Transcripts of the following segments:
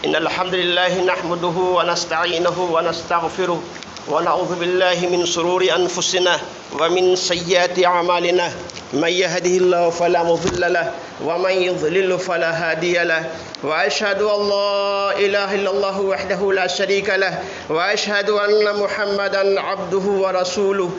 إن الحمد لله نحمده ونستعينه ونستغفره ونعوذ بالله من شرور أنفسنا ومن سيئات أعمالنا من يهده الله فلا مضل له ومن يضلل فلا هادي له وأشهد أن لا إله إلا الله وحده لا شريك له وأشهد أن محمدا عبده ورسوله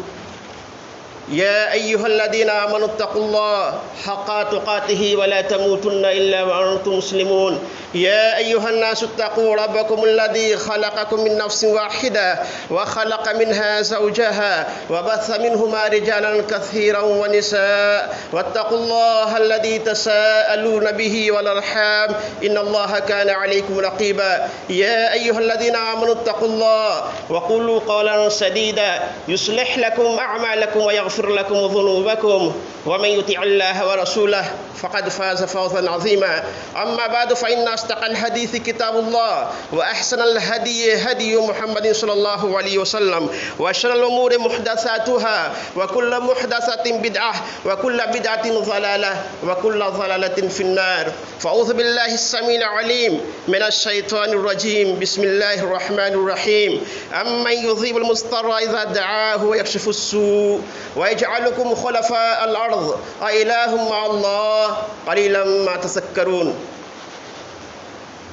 يا أيها الذين آمنوا اتقوا الله حق تقاته ولا تموتن إلا وأنتم مسلمون يا أيها الناس اتقوا ربكم الذي خلقكم من نفس واحدة وخلق منها زوجها وبث منهما رجالا كثيرا ونساء واتقوا الله الذي تساءلون به والأرحام إن الله كان عليكم رقيبا يا أيها الذين آمنوا اتقوا الله وقولوا قولا سديدا يصلح لكم أعمالكم ويغفر لكم ذنوبكم ومن يطع الله ورسوله فقد فاز فوزا عظيما أما بعد فإن أصدق الحديث كتاب الله وأحسن الهدي هدي محمد صلى الله عليه وسلم وشر الأمور محدثاتها وكل محدثة بدعة وكل بدعة ضلالة وكل ضلالة في النار فأعوذ بالله السميع العليم من الشيطان الرجيم بسم الله الرحمن الرحيم أمن يجيب المضطر إذا دعاه ويكشف السوء ويجعلكم خلفاء الأرض أإله مع الله قليلا ما تذكرون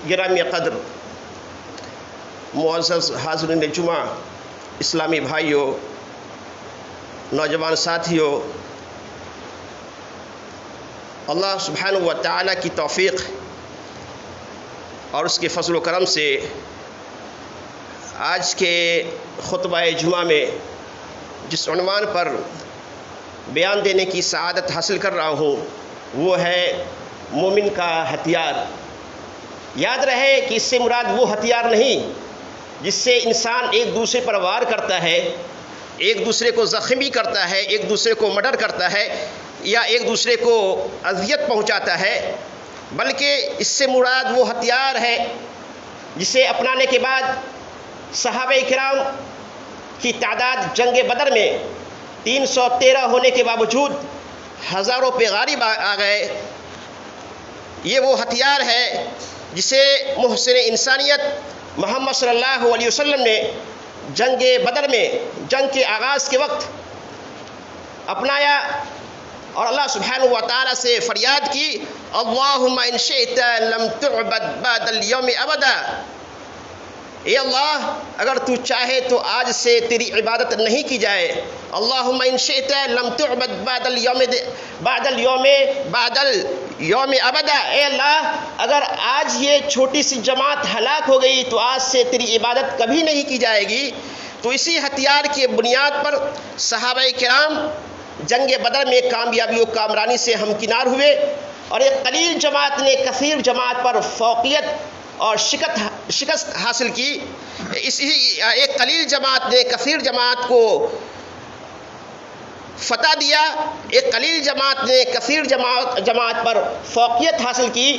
گرامی قدر معزز حاضرین جمعہ اسلامی بھائیوں نوجوان ساتھیوں اللہ سبحانہ و تعالیٰ کی توفیق اور اس کے فضل و کرم سے آج کے خطبہ جمعہ میں جس عنوان پر بیان دینے کی سعادت حاصل کر رہا ہوں وہ ہے مومن کا ہتھیار۔ یاد رہے کہ اس سے مراد وہ ہتھیار نہیں جس سے انسان ایک دوسرے پر وار کرتا ہے، ایک دوسرے کو زخمی کرتا ہے، ایک دوسرے کو مرڈر کرتا ہے یا ایک دوسرے کو اذیت پہنچاتا ہے، بلکہ اس سے مراد وہ ہتھیار ہے جسے اپنانے کے بعد صحابہ کرام کی تعداد جنگ بدر میں 313 ہونے کے باوجود ہزاروں پہ غالب آ گئے۔ یہ وہ ہتھیار ہے جسے محسن انسانیت محمد صلی اللہ علیہ وسلم نے جنگ بدر میں جنگ کے آغاز کے وقت اپنایا اور اللہ سبحانہ و تعالیٰ سے فریاد کی، اللہم ان شئت لم تعبد بعد اليوم ابدا، اے اللہ اگر تو چاہے تو آج سے تیری عبادت نہیں کی جائے۔ اللہم ان شئت لم تعبد بعد اليوم ابدا، اے اللہ اگر آج یہ چھوٹی سی جماعت ہلاک ہو گئی تو آج سے تیری عبادت کبھی نہیں کی جائے گی۔ تو اسی ہتھیار کی بنیاد پر صحابہ کرام جنگ بدر میں کامیابی و کامرانی سے ہمکنار ہوئے اور ایک قلیل جماعت نے کثیر جماعت پر فوقیت اور شکست حاصل کی۔ ایک قلیل جماعت نے کثیر جماعت کو فتح دیا، ایک قلیل جماعت نے کثیر جماعت پر فوقیت حاصل کی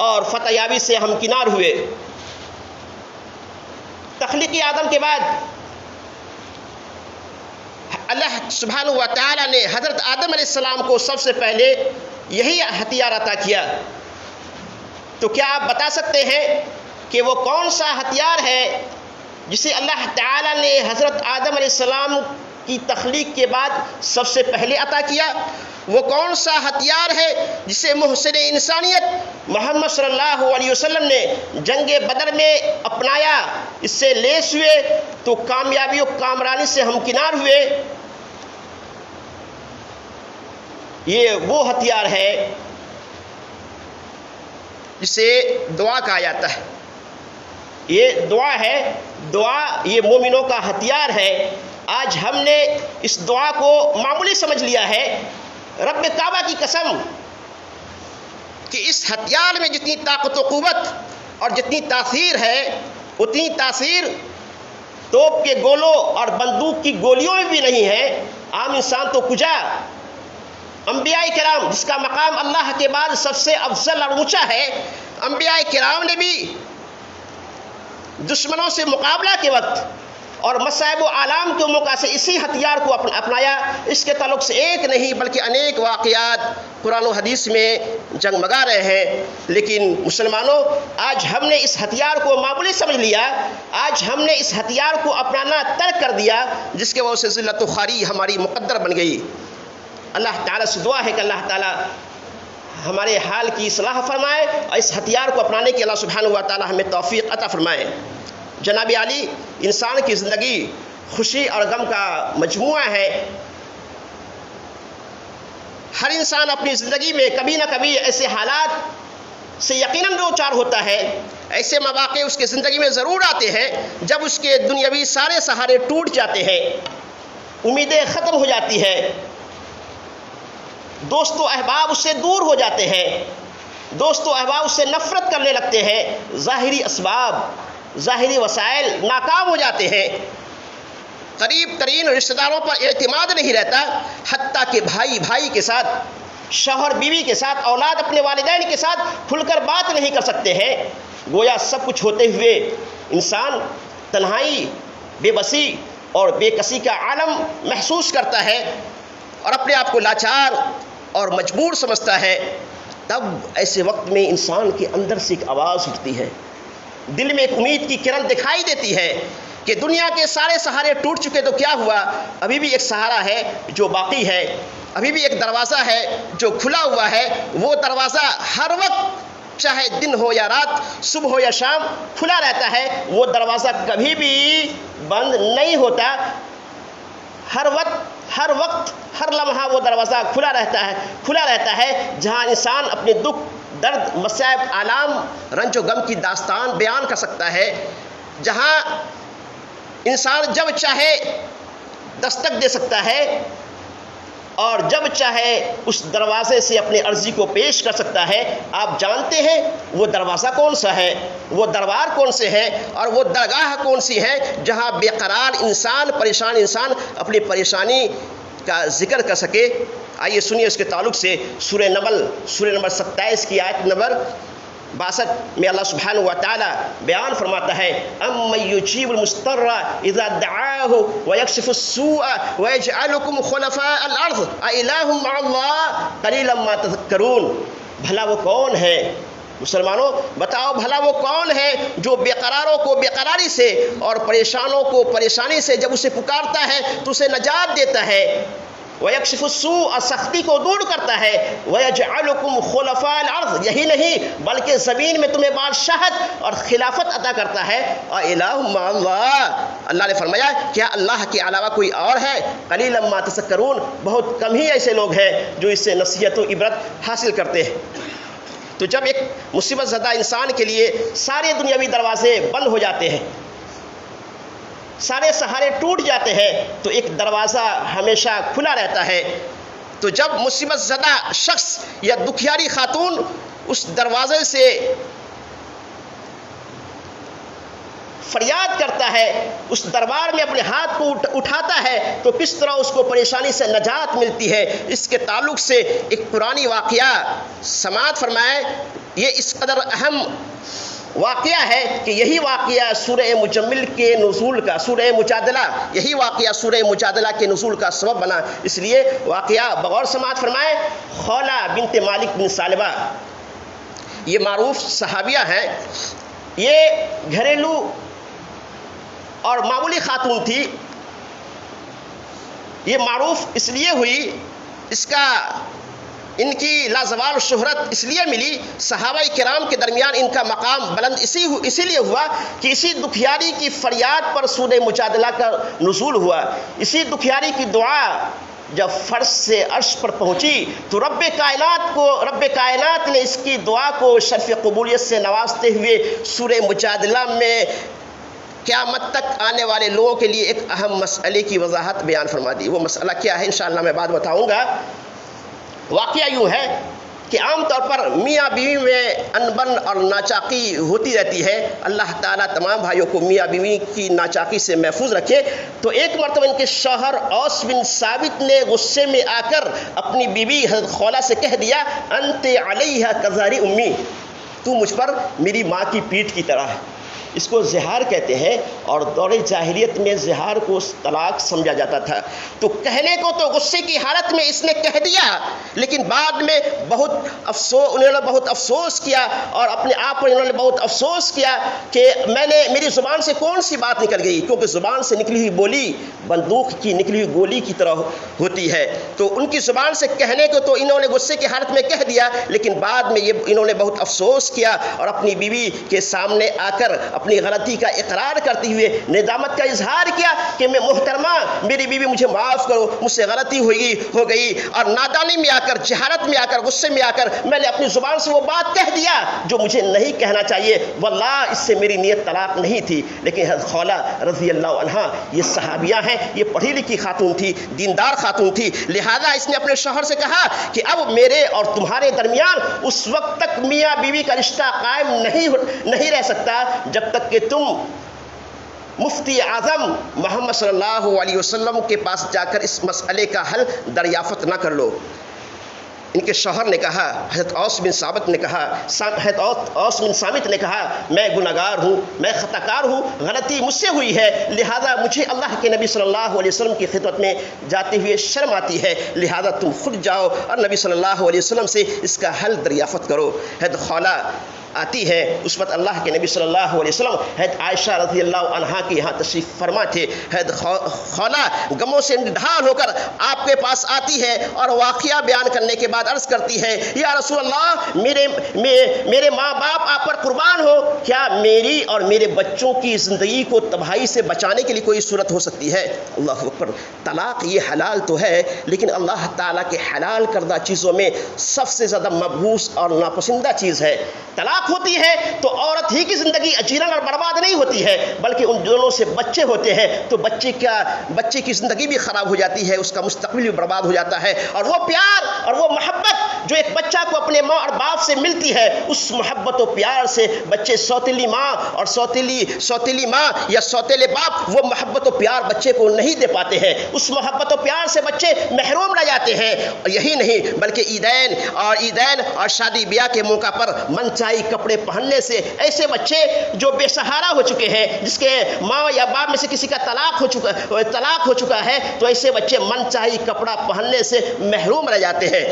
اور فتح یابی سے ہمکنار ہوئے۔ تخلیق آدم کے بعد اللہ سبحانہ و تعالیٰ نے حضرت آدم علیہ السلام کو سب سے پہلے یہی ہتھیار عطا کیا۔ تو کیا آپ بتا سکتے ہیں کہ وہ کون سا ہتھیار ہے جسے اللہ تعالیٰ نے حضرت آدم علیہ السلام کی تخلیق کے بعد سب سے پہلے عطا کیا؟ وہ کون سا ہتھیار ہے جسے محسن انسانیت محمد صلی اللہ علیہ وسلم نے جنگ بدر میں اپنایا، اس سے لیس ہوئے تو کامیابی و کامرانی سے ہمکنار ہوئے؟ یہ وہ ہتھیار ہے جسے دعا کہا جاتا ہے۔ یہ دعا ہے، دعا یہ مومنوں کا ہتھیار ہے۔ آج ہم نے اس دعا کو معمولی سمجھ لیا ہے۔ رب کعبہ کی قسم کہ اس ہتھیار میں جتنی طاقت و قوت اور جتنی تاثیر ہے اتنی تاثیر توپ کے گولوں اور بندوق کی گولیوں میں بھی نہیں ہے۔ عام انسان تو کجا، انبیاء کرام جس کا مقام اللہ کے بعد سب سے افضل اور اونچا ہے، انبیاء کرام نے بھی دشمنوں سے مقابلہ کے وقت اور مصائب و آلام کے موقع سے اسی ہتھیار کو اپنایا۔ اس کے تعلق سے ایک نہیں بلکہ انیک واقعات قرآن و حدیث میں جگمگا رہے ہیں۔ لیکن مسلمانوں، آج ہم نے اس ہتھیار کو معمولی سمجھ لیا، آج ہم نے اس ہتھیار کو اپنانا ترک کر دیا، جس کے وجہ سے ذلت و خواری ہماری مقدر بن گئی۔ اللہ تعالیٰ سے دعا ہے کہ اللہ تعالیٰ ہمارے حال کی اصلاح فرمائے اور اس ہتھیار کو اپنانے کی اللہ سبحانہ و تعالیٰ ہمیں توفیق عطا فرمائے۔ جناب عالی، انسان کی زندگی خوشی اور غم کا مجموعہ ہے۔ ہر انسان اپنی زندگی میں کبھی نہ کبھی ایسے حالات سے یقیناً دو چار ہوتا ہے، ایسے مواقع اس کی زندگی میں ضرور آتے ہیں جب اس کے دنیاوی سارے سہارے ٹوٹ جاتے ہیں، امیدیں ختم ہو جاتی ہیں، دوست و احباب اس سے دور ہو جاتے ہیں، دوست و احباب اس سے نفرت کرنے لگتے ہیں، ظاہری اسباب، ظاہری وسائل ناکام ہو جاتے ہیں، قریب ترین رشتہ داروں پر اعتماد نہیں رہتا، حتیٰ کہ بھائی بھائی کے ساتھ، شوہر بیوی کے ساتھ، اولاد اپنے والدین کے ساتھ کھل کر بات نہیں کر سکتے ہیں۔ گویا سب کچھ ہوتے ہوئے انسان تنہائی، بے بسی اور بے کسی کا عالم محسوس کرتا ہے اور اپنے آپ کو لاچار اور مجبور سمجھتا ہے۔ تب ایسے وقت میں انسان کے اندر سے ایک آواز اٹھتی ہے، دل میں ایک امید کی کرن دکھائی دیتی ہے کہ دنیا کے سارے سہارے ٹوٹ چکے تو کیا ہوا، ابھی بھی ایک سہارا ہے جو باقی ہے، ابھی بھی ایک دروازہ ہے جو کھلا ہوا ہے۔ وہ دروازہ ہر وقت، چاہے دن ہو یا رات، صبح ہو یا شام، کھلا رہتا ہے۔ وہ دروازہ کبھی بھی بند نہیں ہوتا، ہر وقت ہر لمحہ وہ دروازہ کھلا رہتا ہے جہاں انسان اپنے دکھ، درد، مصائب، آلام، رنج و غم کی داستان بیان کر سکتا ہے، جہاں انسان جب چاہے دستک دے سکتا ہے اور جب چاہے اس دروازے سے اپنی عرضی کو پیش کر سکتا ہے۔ آپ جانتے ہیں وہ دروازہ کون سا ہے، وہ دربار کون سے ہے اور وہ درگاہ کون سی ہے جہاں بے قرار انسان، پریشان انسان اپنی پریشانی کا ذکر کر سکے۔ آئیے سنیے اس کے تعلق سے سورہ نمل، سورہ نمبر 27 کی آیت نمبر 62 میں اللہ سبحانہ و تعالی بیان فرماتا ہے، اَمَّن يُجِيبُ الْمُضْطَرَّ إِذَا دَعَاهُ وَيَكْشِفُ السُّوءَ وَيَجْعَلُكُمْ خُلَفَاءَ الْأَرْضِ أَإِلَٰهٌ مَّعَ اللَّهِ قَلِيلًا مَّا تَذَكَّرُونَ۔ بھلا وہ کون ہے؟ مسلمانوں بتاؤ، بھلا وہ کون ہے جو بے قراروں کو بے قراری سے اور پریشانوں کو پریشانی سے جب اسے پکارتا ہے تو اسے نجات دیتا ہے، وَيَكْشِفُ السُّوءَ، اور سختی کو دور کرتا ہے، وَيَجْعَلُكُمْ خُلَفَاءَ الْأَرْضِ، یہی نہیں بلکہ زمین میں تمہیں بادشاہت اور خلافت عطا کرتا ہے۔ وَإِلَٰهٌ مَّعَ اللَّهِ، اللہ نے فرمایا کیا اللہ کے علاوہ کوئی اور ہے؟ قَلِيلًا مَّا تَذَكَّرُونَ، بہت کم ہی ایسے لوگ ہیں جو اس سے نصیحت و عبرت حاصل کرتے ہیں۔ تو جب ایک مصیبت زدہ انسان کے لیے سارے دنیاوی دروازے بند ہو جاتے ہیں، سارے سہارے ٹوٹ جاتے ہیں، تو ایک دروازہ ہمیشہ کھلا رہتا ہے۔ تو جب مصیبت زدہ شخص یا دکھیاری خاتون اس دروازے سے فریاد کرتا ہے، اس دربار میں اپنے ہاتھ کو اٹھاتا ہے، تو کس طرح اس کو پریشانی سے نجات ملتی ہے، اس کے تعلق سے ایک قرآنی واقعہ سماعت فرمائے۔ یہ اس قدر اہم واقعہ ہے کہ یہی واقعہ سورہ مجمل کے نزول کا، سورہ مجادلہ، یہی واقعہ سورہ مجادلہ کے نزول کا سبب بنا۔ اس لیے واقعہ بغور سماعت فرمائے۔ خولہ بنت مالک بن ثعلبہ، یہ معروف صحابیہ ہیں، یہ گھریلو اور معمولی خاتون تھی۔ یہ معروف اس لیے ہوئی، ان کی لازوال شہرت اس لیے ملی، صحابہ کرام کے درمیان ان کا مقام بلند اسی لیے ہوا کہ اسی دکھیاری کی فریاد پر سورہ مجادلہ کا نزول ہوا۔ اسی دکھیاری کی دعا جب فرش سے عرش پر پہنچی تو رب کائنات نے اس کی دعا کو شرف قبولیت سے نوازتے ہوئے سورہ مجادلہ میں قیامت تک آنے والے لوگوں کے لیے ایک اہم مسئلے کی وضاحت بیان فرما دی۔ وہ مسئلہ کیا ہے انشاءاللہ میں بعد بتاؤں گا۔ واقعہ یوں ہے کہ عام طور پر میاں بیوی میں انبن اور ناچاقی ہوتی رہتی ہے۔ اللہ تعالیٰ تمام بھائیوں کو میاں بیوی کی ناچاقی سے محفوظ رکھے۔ تو ایک مرتبہ ان کے شوہر اوس بن ثابت نے غصے میں آ کر اپنی بیوی حضرت خولہ سے کہہ دیا، انت علیہ کظہر امی، تو مجھ پر میری ماں کی پیٹھ کی طرح ہے۔ اس کو زہار کہتے ہیں، اور دور جاہلیت میں زہار کو طلاق سمجھا جاتا تھا۔ تو کہنے کو تو غصے کی حالت میں اس نے کہہ دیا، لیکن بعد میں انہوں نے بہت افسوس کیا، اور اپنے آپ پر انہوں نے بہت افسوس کیا کہ میری زبان سے کون سی بات نکل گئی، کیونکہ زبان سے نکلی ہوئی بولی بندوق کی نکلی ہوئی گولی کی طرح ہوتی ہے۔ تو ان کی زبان سے کہنے کو تو انہوں نے غصے کی حالت میں کہہ دیا، لیکن بعد میں انہوں نے بہت افسوس کیا، اور اپنی بیوی کے سامنے آ کر اپنی غلطی کا اقرار کرتے ہوئے ندامت کا اظہار کیا کہ میں محترمہ، میری بیوی مجھے معاف کرو، مجھ سے غلطی ہو گئی، اور نادانی میں آ کر، جہالت میں آ کر، غصے میں آ کر میں نے اپنی زبان سے وہ بات کہہ دیا جو مجھے نہیں کہنا چاہیے، واللہ اس سے میری نیت طلاق نہیں تھی۔ لیکن حضرت خولہ رضی اللہ عنہا یہ صحابیہ ہیں، یہ پڑھی لکھی خاتون تھی، دیندار خاتون تھی، لہذا اس نے اپنے شوہر سے کہا کہ اب میرے اور تمہارے درمیان اس وقت تک میاں بیوی کا رشتہ قائم نہیں رہ سکتا جب تک کہ تم مفتی اعظم محمد صلی اللہ علیہ وسلم کے پاس جا کر اس مسئلے کا حل دریافت نہ کر لو۔ ان کے شوہر نے کہا، حضرت اوس بن ثابت نے کہا، اوس بن ثابت نے کہا، میں گناہگار ہوں، میں خطا کار ہوں، غلطی مجھ سے ہوئی ہے، لہذا مجھے اللہ کے نبی صلی اللہ علیہ وسلم کی خدمت میں جاتے ہوئے شرم آتی ہے، لہذا تم خود جاؤ اور نبی صلی اللہ علیہ وسلم سے اس کا حل دریافت کرو۔ حضرت خولہ آتی ہے، اس وقت اللہ کے نبی صلی اللہ علیہ وسلم حضرت عائشہ رضی اللہ عنہا کے یہاں تشریف فرما تھے۔ حضرت خولہ غموں سے نڈھال ہو کر آپ کے پاس آتی ہے اور واقعہ بیان کرنے کے بعد عرض کرتی ہے، یا رسول اللہ، میرے ماں باپ آپ پر قربان ہو، کیا میری اور میرے بچوں کی زندگی کو تباہی سے بچانے کے لیے کوئی صورت ہو سکتی ہے؟ اللہ اکبر۔ طلاق یہ حلال تو ہے، لیکن اللہ تعالیٰ کے حلال کردہ چیزوں میں سب سے زیادہ مبغوض اور ناپسندہ چیز ہے۔ طلاق ہوتی ہے تو عورت ہی کی زندگی اجیرن اور برباد نہیں ہوتی ہے، بلکہ ان دونوں سے بچے ہوتے ہیں، تو بچے کی زندگی بھی خراب ہو جاتی ہے، اس کا مستقبل بھی برباد ہو جاتا ہے، اور وہ پیار اور وہ محبت جو ایک بچہ کو اپنے ماں اور باپ سے ملتی ہے، اس محبت و پیار سے بچے سوتیلی ماں اور سوتیلی ماں یا سوتیلے باپ وہ محبت و پیار بچے کو نہیں دے پاتے ہیں، اس محبت و پیار سے بچے محروم رہ جاتے ہیں۔ اور یہی نہیں بلکہ عیدین اور شادی بیاہ کے موقع پر من چاہی کپڑے پہننے سے ایسے بچے جو بے سہارا ہو چکے ہیں، جس کے ماں یا باپ میں سے کسی کا طلاق ہو چکا ہے، تو ایسے بچے من چاہی کپڑا پہننے سے محروم رہ جاتے ہیں۔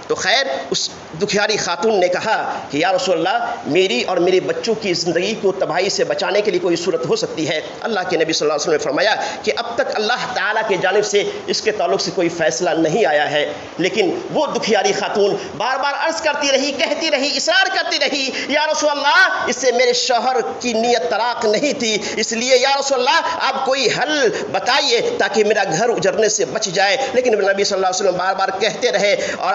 تو خیر، اس دکھیاری خاتون نے کہا کہ یا رسول اللہ، میری اور میرے بچوں کی زندگی کو تباہی سے بچانے کے لیے کوئی صورت ہو سکتی ہے؟ اللہ کے نبی صلی اللہ علیہ وسلم نے فرمایا کہ اب تک اللہ تعالیٰ کی جانب سے اس کے تعلق سے کوئی فیصلہ نہیں آیا ہے، لیکن وہ دکھیاری خاتون بار بار عرض کرتی رہی، کہتی رہی، اصرار کرتی رہی، یا رسول اللہ، اس سے میرے شوہر کی نیت طلاق نہیں تھی، اس لیے یا رسول اللہ آپ کوئی حل بتائیے تاکہ میرا گھر اجڑنے سے بچ جائے۔ لیکن نبی صلی اللہ علیہ وسلم بار بار کہتے رہے اور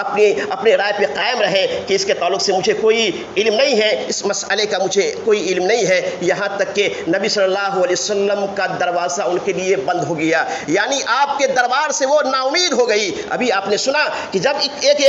اپنے رائے پہ قائم رہے کہ اس کے تعلق سے مجھے کوئی علم نہیں ہے، اس مسئلے کا مجھے کوئی علم نہیں ہے، یہاں تک کہ نبی صلی اللہ علیہ وسلم کا دروازہ ان کے لیے بند ہو گیا، یعنی آپ کے دربار سے وہ نا امید ہو گئی۔ ابھی آپ نے سنا کہ جب ایک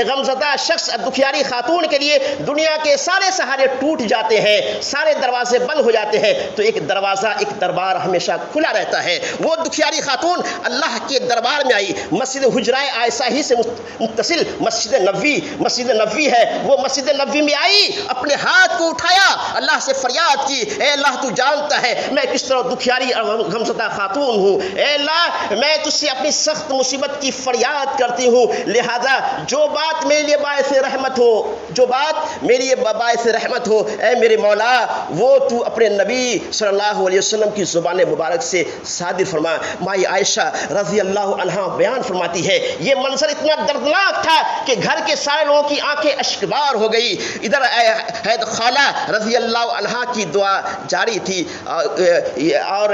غمزدہ شخص دکھیاری خاتون کے لیے دنیا کے سارے سہارے ٹوٹ جاتے ہیں، سارے دروازے بند ہو جاتے ہیں، تو ایک دربار ہمیشہ کھلا رہتا ہے۔ وہ دکھیاری خاتون اللہ کے دربار میں آئی، مسجد حجرہ عائشہ ہی سے متصل مسجد نبوی ہے، وہ مسجد نبوی میں آئی، اپنے ہاتھ کو اٹھایا، اللہ سے فریاد کی، اے اللہ تو جانتا ہے میں کس طرح دکھیاری اور غمزدہ خاتون ہوں، اے اللہ میں تجھ سے اپنی سخت مصیبت کی فریاد کرتی ہوں، لہذا جو بات میرے لیے باعث رحمت ہو، اے میرے مولا، وہ تو اپنے نبی صلی اللہ علیہ وسلم کی زبان مبارک سے صادر فرما۔ مائی عائشہ رضی اللہ عنہا بیان فرماتی ہے، یہ منظر اتنا دردناک تھا کہ گھر کے سارے لوگوں کی آنکھیں اشکبار ہو گئی۔ ادھر حضرت خولہ رضی اللہ عنہا کی دعا جاری تھی، اور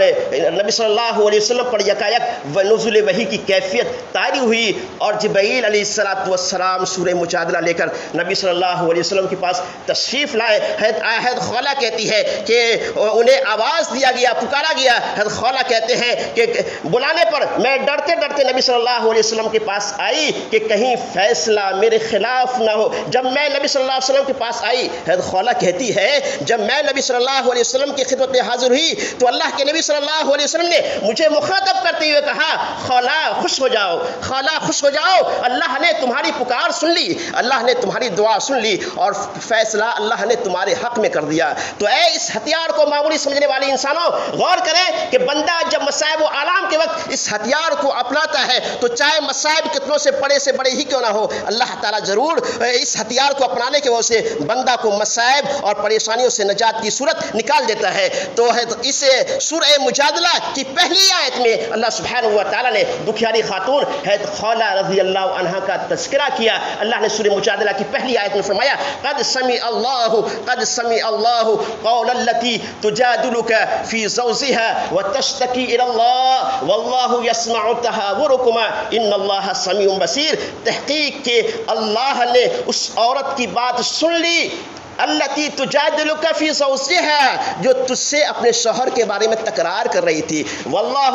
نبی صلی اللہ علیہ وسلم پر یکایک نزول وحی کی کیفیت طاری ہوئی، اور جبرائیل علیہ السلام سورہ مجادلہ لے کر نبی صلی اللہ علیہ وسلم کے پاس تشریف لائے۔ حضرت خولہ کہتی ہے کہ انہیں آواز دیا گیا، پکارا گیا۔ حضرت خولہ کہتے ہیں کہ بلانے پر میں ڈرتے ڈرتے نبی صلی اللہ علیہ وسلم کے پاس آئی کہ کہیں فیصلہ میرے خلاف نہ ہو. جب میں نبی صلی اللہ علیہ وسلم کے پاس آئی، حضرت خولہ کہتی ہے جب میں نبی صلی اللہ علیہ وسلم کی خدمت میں حاضر ہوئی تو اللہ کے نبی صلی اللہ علیہ وسلم نے مجھے مخاطب کرتے ہوئے کہا، خولہ خوش ہو جاؤ، خولہ خوش ہو جاؤ، اللہ نے تمہاری پکار سن لی، اللہ نے تمہاری دعا سن لی اور فیصلہ اللہ نے تمہارے حق میں کر دیا. تو اے اس ہتھیار کو معمولی سمجھنے والے انسانوں، غور کریں کہ بندہ جب مصائب و آلام کے وقت اس ہتھیار کو اپناتا ہے تو چاہے مصائب کتنوں سے بڑے ہی کیوں نہ ہو، اللہ تعالیٰ ضرور اس ہتھیار کو اپنانے کی وجہ سے بندہ کو مصائب اور پریشانیوں سے نجات کی صورت نکال دیتا ہے. تو اس سورہ مجادلہ کی پہلی آیت میں اللہ سبحانہ و تعالیٰ نے دکھیاری خاتون حضرت خولہ رضی اللہ عنہا کا تذکرہ کیا. اللہ نے سورہ مجادلہ کی پہلی آیت میں فرمایا، قد سمع اللہ قول التی تجادلک فی زوجها وتشتکی الی اللہ واللہ یسمع تحاورکما ان اللہ سمیع بصیر. تحقیق کہ اللہ نے اس عورت کی بات سن لی، التی تجادلک فی زوجها، جو تجھ سے اپنے شوہر کے بارے میں تکرار کر رہی تھی. واللہ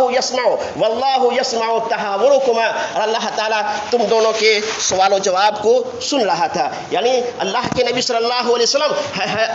یسمع تحاورکما، اور اللہ تعالیٰ تم دونوں کے سوال و جواب کو سن رہا تھا. یعنی اللہ کے نبی صلی اللہ علیہ وسلم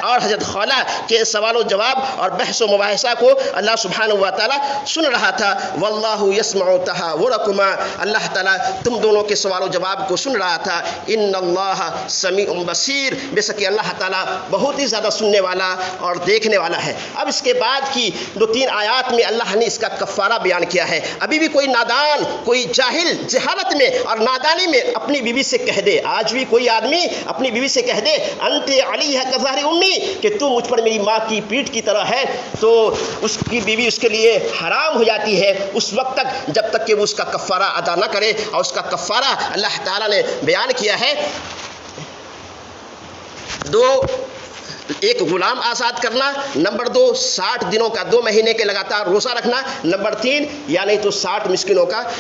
اور حضرت خولہ کے سوال و جواب اور بحث و مباحثہ کو اللہ سبحانہ و تعالیٰ سن رہا تھا. واللہ یسمع تحاورکما، اللہ تعالیٰ تم دونوں کے سوال و جواب کو سن رہا تھا. ان اللہ سمیع بصیر، بے شک اللہ تعالیٰ بہت ہی زیادہ سننے والا اور دیکھنے والا ہے. اب اس کے بعد کی 2-3 آیات میں اللہ نے اس کا کفارہ بیان کیا ہے. ابھی بھی کوئی نادان، کوئی جاہل جہالت میں اور نادانی میں اپنی بیوی سے کہہ دے، آج بھی کوئی آدمی اپنی بیوی سے کہہ دے انت علیہ کظہر امی، کہ تو مجھ پر میری ماں کی پیٹھ کی طرح ہے، تو اس کی بیوی اس کے لیے حرام ہو جاتی ہے اس وقت تک جب تک کہ وہ اس کا کفارہ ادا نہ کرے. اور اس کا کفارہ اللہ تعالیٰ نے بیان کیا ہے، 2 ایک غلام آزاد کرنا، نمبر 2 60 دنوں کا 2 مہینے کے لگاتار روزہ رکھنا، نمبر 3 یا نہیں تو 60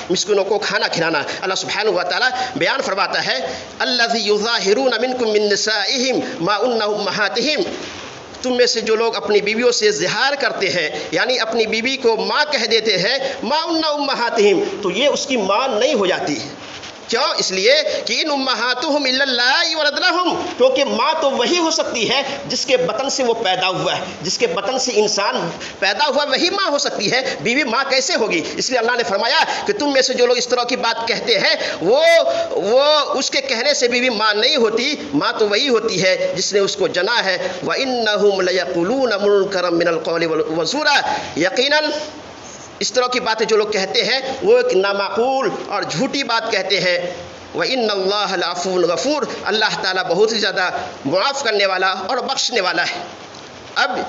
مسکینوں کو کھانا کھلانا. اللہ سبحانہ و تعالیٰ بیان فرماتا ہے، الذی یظاہرون منکم من نسائہم ما ان امہاتہم، تم میں سے جو لوگ اپنی بیویوں سے زہار کرتے ہیں، یعنی اپنی بیوی کو ماں کہہ دیتے ہیں، ما ان امہاتہم، تو یہ اس کی ماں نہیں ہو جاتی. کیوں؟ اس لیے کہ ان امہاتہم الا اللہ ولدنہم، کیونکہ ماں تو وہی ہو سکتی ہے جس کے بطن سے وہ پیدا ہوا ہے، جس کے بطن سے انسان پیدا ہوا وہی ماں ہو سکتی ہے، بیوی ماں کیسے ہوگی؟ اس لیے اللہ نے فرمایا کہ تم میں سے جو لوگ اس طرح کی بات کہتے ہیں وہ اس کے کہنے سے بیوی ماں نہیں ہوتی، ماں تو وہی ہوتی ہے جس نے اس کو جنا ہے. وَإِنَّهُمْ لَيَقُولُونَ مُنْكَرًا مِنَ الْقَوْلِ وَزُورًا، یقیناً اس طرح کی باتیں جو لوگ کہتے ہیں وہ ایک نامعقول اور جھوٹی بات کہتے ہیں. وَإِنَّ اللَّهَ لَعَفُوٌّ غَفُورٌ، اللہ تعالیٰ بہت ہی زیادہ معاف کرنے والا اور بخشنے والا ہے. اب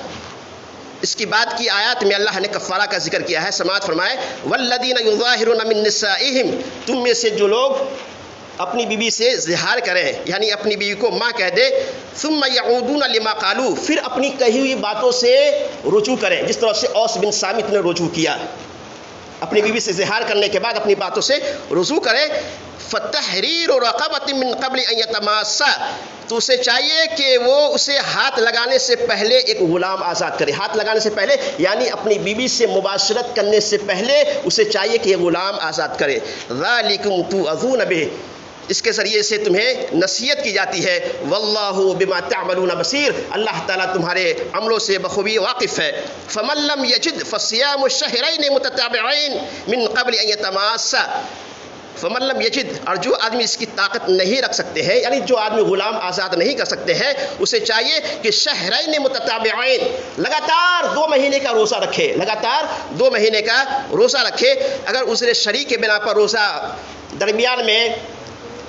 اس کی بعد کی آیات میں اللہ نے کفارہ کا ذکر کیا ہے. سماعت فرمائے، وَالَّذِينَ يُظَاهِرُونَ مِن نِّسَائِهِمْ، تم میں سے جو لوگ اپنی بیوی سے زہار کریں، یعنی اپنی بیوی کو ماں کہہ دے، ثم یعودون لما قالوا، پھر اپنی کہی ہوئی باتوں سے رجوع کریں، جس طرح سے اوس بن صامت نے رجوع کیا، اپنی بیوی سے زہار کرنے کے بعد اپنی باتوں سے رجوع کریں. فتحریر رقبۃ من قبل ان یتماسا، تو اسے چاہیے کہ وہ اسے ہاتھ لگانے سے پہلے ایک غلام آزاد کرے. ہاتھ لگانے سے پہلے یعنی اپنی بیوی سے مباشرت کرنے سے پہلے اسے چاہیے کہ یہ غلام آزاد کرے. ذالکم توعظون بہ، اس کے ذریعے سے تمہیں نصیحت کی جاتی ہے. واللہ بما تعملون بصیر، اللہ تعالیٰ تمہارے عملوں سے بخوبی واقف ہے. فمن لم یجد فصیام الشہرین متتابعین من قبل ان یتماسا، فمن لم یجد، اور جو آدمی اس کی طاقت نہیں رکھ سکتے ہیں، یعنی جو آدمی غلام آزاد نہیں کر سکتے ہیں، اسے چاہیے کہ شہرین متتابعین، لگاتار 2 مہینے کا روزہ رکھے، لگاتار 2 مہینے کا روزہ رکھے. اگر عذر شرعی کے بنا پر روزہ درمیان میں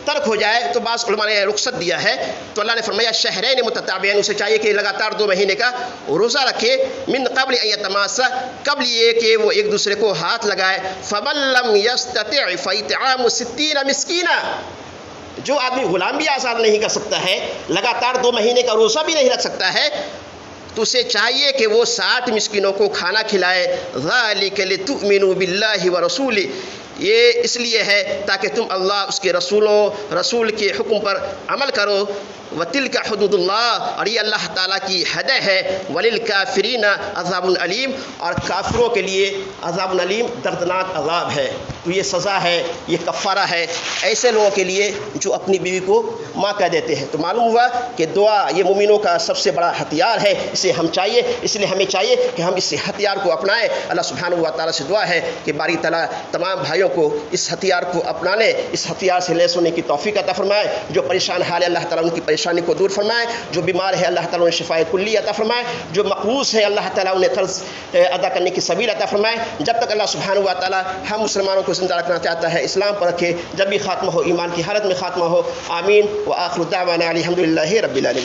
ترک ہو جائے تو بعض علماء نے رخصت دیا ہے. تو اللہ نے فرمایا شہرین متتابعین، اسے چاہیے کہ لگاتار 2 مہینے کا روزہ رکھے. من قبل ان یتماسا، قبل یہ کہ وہ ایک دوسرے کو ہاتھ لگائے. فمن لم یستطع فاطعام 60 مسکینا، جو آدمی غلام بھی آزاد نہیں کر سکتا ہے، لگاتار 2 مہینے کا روزہ بھی نہیں رکھ سکتا ہے، تو اسے چاہیے کہ وہ 60 مسکینوں کو کھانا کھلائے. ذالک لتؤمنوا باللہ ورسولہ، یہ اس لیے ہے تاکہ تم اللہ اس کے رسول کے حکم پر عمل کرو. وتلک حدود اللہ، اور یہ اللہ تعالیٰ کی حد ہے. وللکافرین عذاب علیم، اور کافروں کے لیے عذاب علیم دردناک عذاب ہے. تو یہ سزا ہے، یہ کفارہ ہے ایسے لوگوں کے لیے جو اپنی بیوی کو ماں کہہ دیتے ہیں۔ تو معلوم ہوا کہ دعا یہ مومنوں کا سب سے بڑا ہتھیار ہے، اسے ہم چاہیے، اس لیے ہمیں چاہیے کہ ہم اس ہتھیار کو اپنائیں۔ اللہ سبحانہ و تعالیٰ سے دعا ہے کہ باری تعالیٰ تمام بھائیوں کو اس ہتھیار کو اپنانے، اس ہتھیار سے لیس ہونے کی توفیق عطا فرمائے۔ جو پریشان حال ہے اللہ تعالیٰ ان کی پریشانی کو دور فرمائے، جو بیمار ہے اللہ تعالیٰ انہیں شفاء کلی عطا فرمائے، جو مقروض ہے اللہ تعالیٰ انہیں قرض ادا کرنے کی سبیل عطا فرمائے۔ جب تک اللہ سبحانہ و تعالیٰ ہم مسلمانوں کو زندہ رکھنا چاہتا ہے اسلام پر رکھے، جب بھی خاتمہ ہو ایمان کی حالت میں خاتمہ ہو۔ آمین۔ وآخر دعوانا الحمد للہ رب العالمین۔